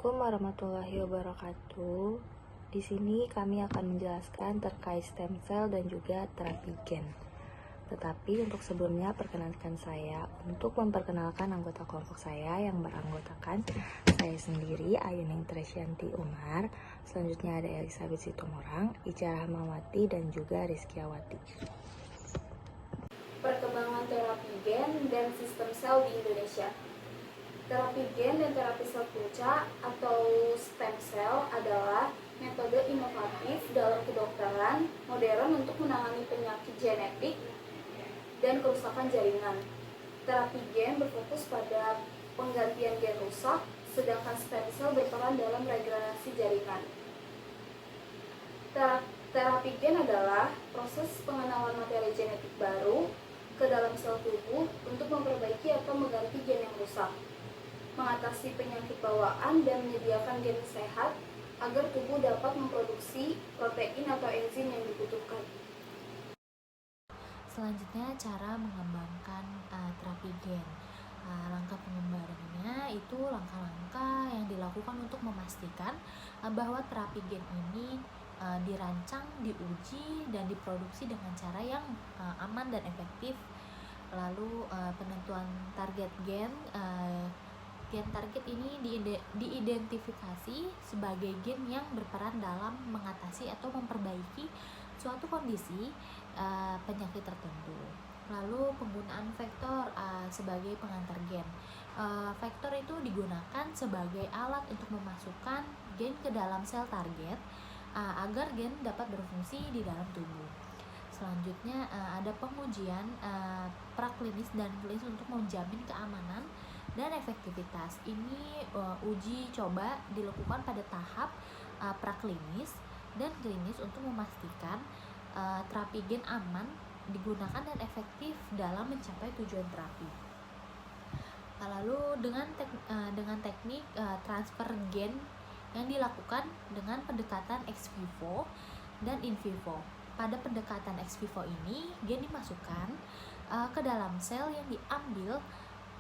Assalamualaikum warahmatullahi wabarakatuh. Di sini kami akan menjelaskan terkait stem cell dan juga terapi gen. Tetapi untuk sebelumnya perkenalkan saya untuk memperkenalkan anggota kelompok saya yang beranggotakan saya sendiri, Ayuning Tresyanti Umar. Selanjutnya ada Elizabeth Situmorang, Ica Rahmawati, dan juga Rizkyawati. Perkembangan terapi gen dan sistem sel di Indonesia. Terapi gen dan terapi sel punca atau stem cell adalah metode inovatif dalam kedokteran modern untuk menangani penyakit genetik dan kerusakan jaringan. Terapi gen berfokus pada penggantian gen rusak, sedangkan stem cell berperan dalam regenerasi jaringan. Terapi gen adalah proses pengenalan materi genetik baru ke dalam sel tubuh untuk memperbaiki atau mengganti gen yang rusak, mengatasi penyakit bawaan, dan menyediakan gen sehat agar tubuh dapat memproduksi protein atau enzim yang dibutuhkan. Selanjutnya, cara mengembangkan terapi gen. Langkah pengembangannya itu langkah-langkah yang dilakukan untuk memastikan bahwa terapi gen ini dirancang, diuji, dan diproduksi dengan cara yang aman dan efektif. Lalu penentuan target gen. Gen target ini diidentifikasi sebagai gen yang berperan dalam mengatasi atau memperbaiki suatu kondisi penyakit tertentu. Lalu penggunaan vektor sebagai pengantar gen. Vektor itu digunakan sebagai alat untuk memasukkan gen ke dalam sel target agar gen dapat berfungsi di dalam tubuh. Selanjutnya ada pengujian praklinis dan klinis untuk menjamin keamanan dan efektivitas. Ini uji coba dilakukan pada tahap praklinis dan klinis untuk memastikan terapi gen aman digunakan dan efektif dalam mencapai tujuan terapi. Lalu dengan teknik transfer gen yang dilakukan dengan pendekatan ex vivo dan in vivo. Pada pendekatan ex vivo ini, gen dimasukkan ke dalam sel yang diambil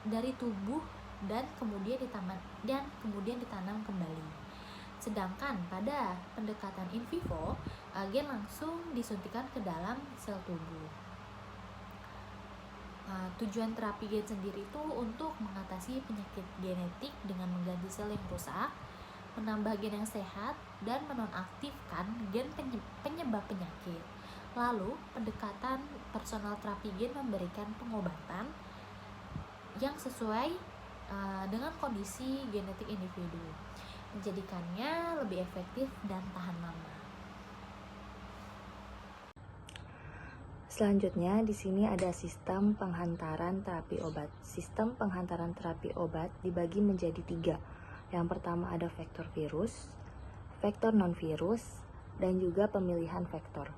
dari tubuh dan kemudian ditanam kembali. Sedangkan pada pendekatan in vivo, gen langsung disuntikan ke dalam sel tubuh. Tujuan terapi gen sendiri itu untuk mengatasi penyakit genetik dengan mengganti sel yang rusak, menambah gen yang sehat, dan menonaktifkan gen penyebab penyakit. Lalu, pendekatan personal terapi gen memberikan pengobatan yang sesuai dengan kondisi genetik individu, menjadikannya lebih efektif dan tahan lama. Selanjutnya di sini ada sistem penghantaran terapi obat. Sistem penghantaran terapi obat dibagi menjadi 3. Yang pertama ada vektor virus, vektor non-virus, dan juga pemilihan vektor.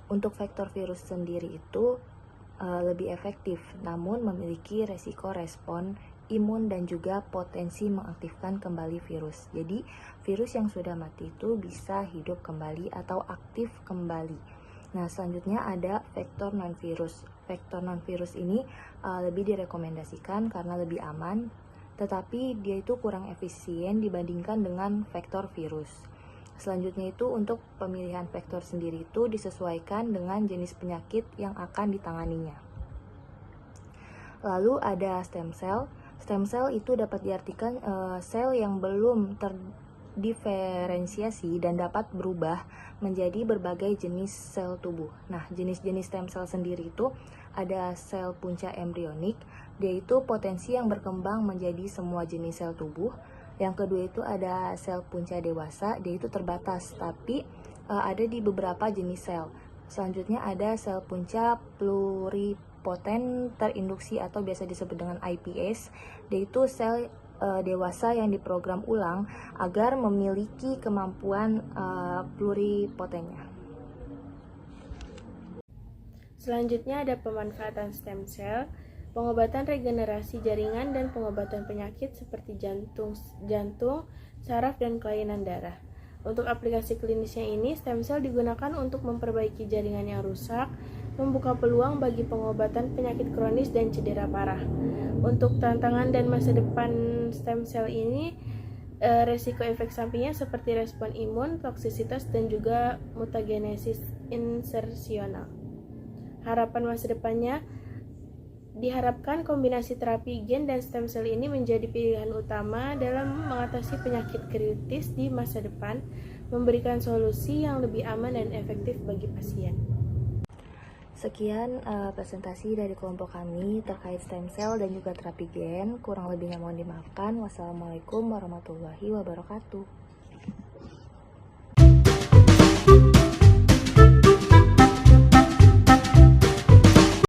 Untuk vektor virus sendiri itu lebih efektif, namun memiliki resiko respon imun dan juga potensi mengaktifkan kembali virus. Jadi virus yang sudah mati itu bisa hidup kembali atau aktif kembali. Nah, selanjutnya ada vektor non-virus. Vektor non-virus ini lebih direkomendasikan karena lebih aman, tetapi dia itu kurang efisien dibandingkan dengan vektor virus. Selanjutnya itu untuk pemilihan vektor sendiri itu disesuaikan dengan jenis penyakit yang akan ditanganinya. Lalu ada stem cell. Stem cell itu dapat diartikan sel yang belum terdiferensiasi dan dapat berubah menjadi berbagai jenis sel tubuh. Nah, jenis-jenis stem cell sendiri itu ada sel punca embrionik, dia itu potensi yang berkembang menjadi semua jenis sel tubuh. Yang kedua itu ada sel punca dewasa, dia itu terbatas tapi ada di beberapa jenis sel. Selanjutnya ada sel punca pluripoten terinduksi atau biasa disebut dengan iPS, dia itu sel dewasa yang diprogram ulang agar memiliki kemampuan pluripotennya. Selanjutnya ada pemanfaatan stem cell, pengobatan regenerasi jaringan, dan pengobatan penyakit seperti jantung, saraf, dan kelainan darah. Untuk aplikasi klinisnya ini, stem cell digunakan untuk memperbaiki jaringan yang rusak, membuka peluang bagi pengobatan penyakit kronis dan cedera parah. Untuk tantangan dan masa depan stem cell ini, resiko efek sampingnya seperti respon imun, toksisitas, dan juga mutagenesis insersional. Harapan masa depannya, diharapkan kombinasi terapi gen dan stem cell ini menjadi pilihan utama dalam mengatasi penyakit kritis di masa depan, memberikan solusi yang lebih aman dan efektif bagi pasien. Sekian presentasi dari kelompok kami terkait stem cell dan juga terapi gen. Kurang lebihnya mohon dimaafkan. Wassalamualaikum warahmatullahi wabarakatuh.